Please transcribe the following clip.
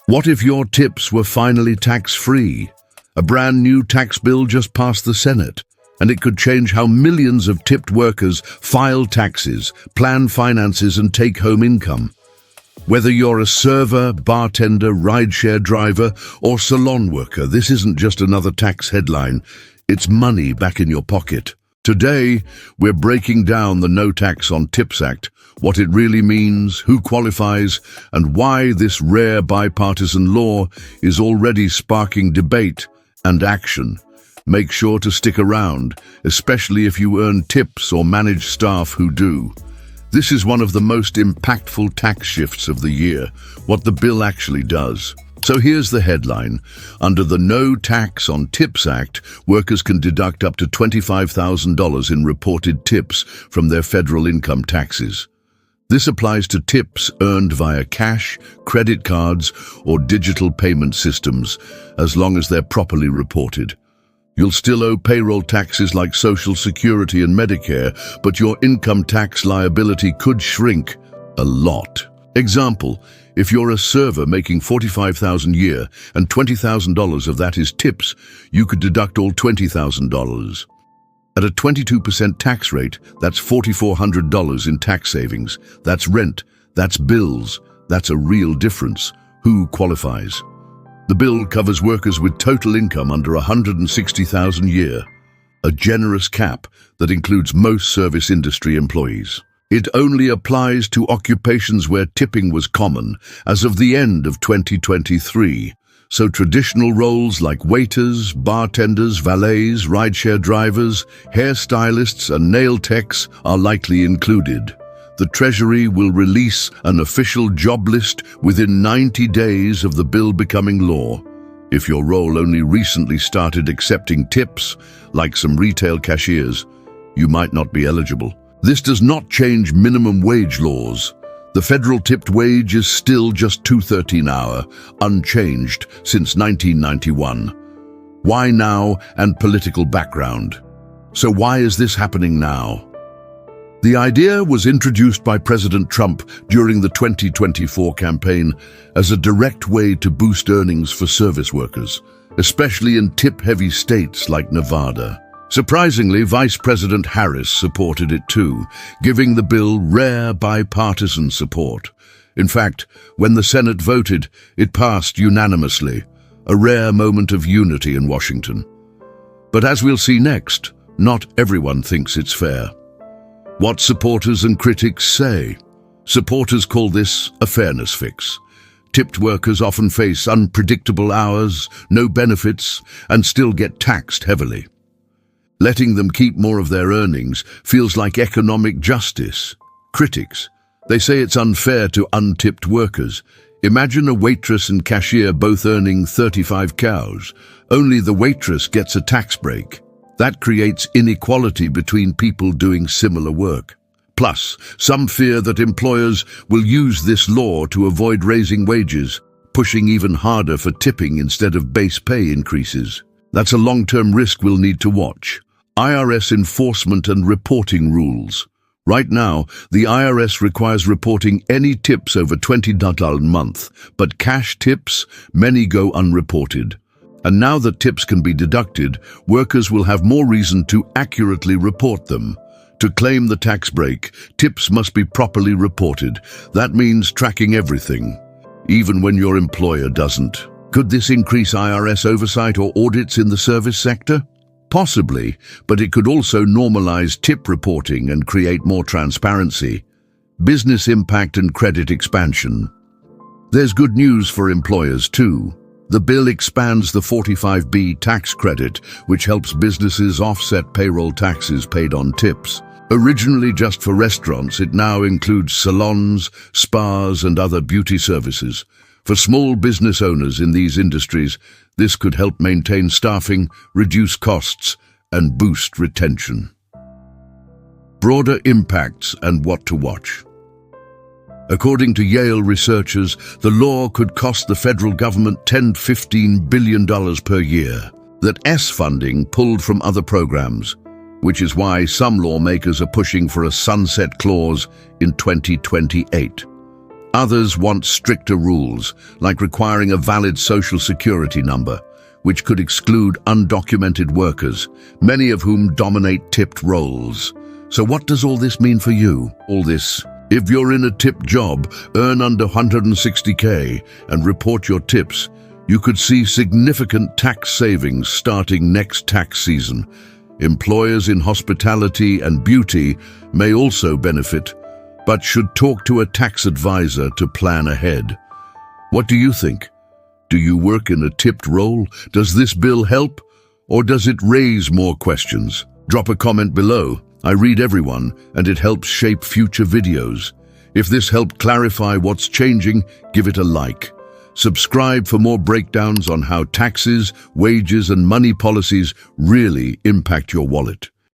What if your tips were finally tax-free? A brand new tax bill just passed the Senate, and it could change how millions of tipped workers file taxes, plan finances, and take home income. Whether you're a server, bartender, rideshare driver, or salon worker, this isn't just another tax headline. It's money back in your pocket. Today, we're breaking down the No Tax on Tips Act, what it really means, who qualifies, and why this rare bipartisan law is already sparking debate and action. Make sure to stick around, especially if you earn tips or manage staff who do. This is one of the most impactful tax shifts of the year, what the bill actually does. So here's the headline. Under the No Tax on Tips Act, workers can deduct up to $25,000 in reported tips from their federal income taxes. This applies to tips earned via cash, credit cards, or digital payment systems, as long as they're properly reported. You'll still owe payroll taxes like Social Security and Medicare, but your income tax liability could shrink a lot. Example, if you're a server making $45,000 a year and $20,000 of that is tips, you could deduct all $20,000. At a 22% tax rate, that's $4,400 in tax savings. That's rent, that's bills, that's a real difference. Who qualifies? The bill covers workers with total income under $160,000 a year, a generous cap that includes most service industry employees. It only applies to occupations where tipping was common as of the end of 2023, so traditional roles like waiters, bartenders, valets, rideshare drivers, hairstylists, and nail techs are likely included. The Treasury will release an official job list within 90 days of the bill becoming law. If your role only recently started accepting tips, like some retail cashiers, you might not be eligible. This does not change minimum wage laws. The federal tipped wage is still just $2.13 an hour, unchanged since 1991. Why now, and political background. So why is this happening now? The idea was introduced by President Trump during the 2024 campaign as a direct way to boost earnings for service workers, especially in tip-heavy states like Nevada. Surprisingly, Vice President Harris supported it too, giving the bill rare bipartisan support. In fact, when the Senate voted, it passed unanimously, a rare moment of unity in Washington. But as we'll see next, not everyone thinks it's fair. What supporters and critics say. Supporters call this a fairness fix. Tipped workers often face unpredictable hours, no benefits, and still get taxed heavily. Letting them keep more of their earnings feels like economic justice. Critics, they say it's unfair to untipped workers. Imagine a waitress and cashier both earning 35 cows. Only the waitress gets a tax break. That creates inequality between people doing similar work. Plus, some fear that employers will use this law to avoid raising wages, pushing even harder for tipping instead of base pay increases. That's a long-term risk we'll need to watch. IRS enforcement and reporting rules. Right now, the IRS requires reporting any tips over $20 a month, but cash tips, many go unreported. And now that tips can be deducted, workers will have more reason to accurately report them. To claim the tax break, tips must be properly reported. That means tracking everything, even when your employer doesn't. Could this increase IRS oversight or audits in the service sector? Possibly, but it could also normalize tip reporting and create more transparency. Business impact and credit expansion. There's good news for employers too. The bill expands the 45B tax credit, which helps businesses offset payroll taxes paid on tips. Originally just for restaurants, it now includes salons, spas, and other beauty services. For small business owners in these industries, this could help maintain staffing, reduce costs, and boost retention. Broader impacts and what to watch. According to Yale researchers, the law could cost the federal government $10–15 billion per year. That's funding pulled from other programs, which is why some lawmakers are pushing for a sunset clause in 2028. Others want stricter rules, like requiring a valid social security number, which could exclude undocumented workers, many of whom dominate tipped roles. So what does all this mean for you? If you're in a tipped job, earn under 160K, and report your tips, you could see significant tax savings starting next tax season. Employers in hospitality and beauty may also benefit, but should talk to a tax advisor to plan ahead. What do you think? Do you work in a tipped role? Does this bill help? Or does it raise more questions? Drop a comment below. I read everyone, and it helps shape future videos. If this helped clarify what's changing, give it a like. Subscribe for more breakdowns on how taxes, wages, and money policies really impact your wallet.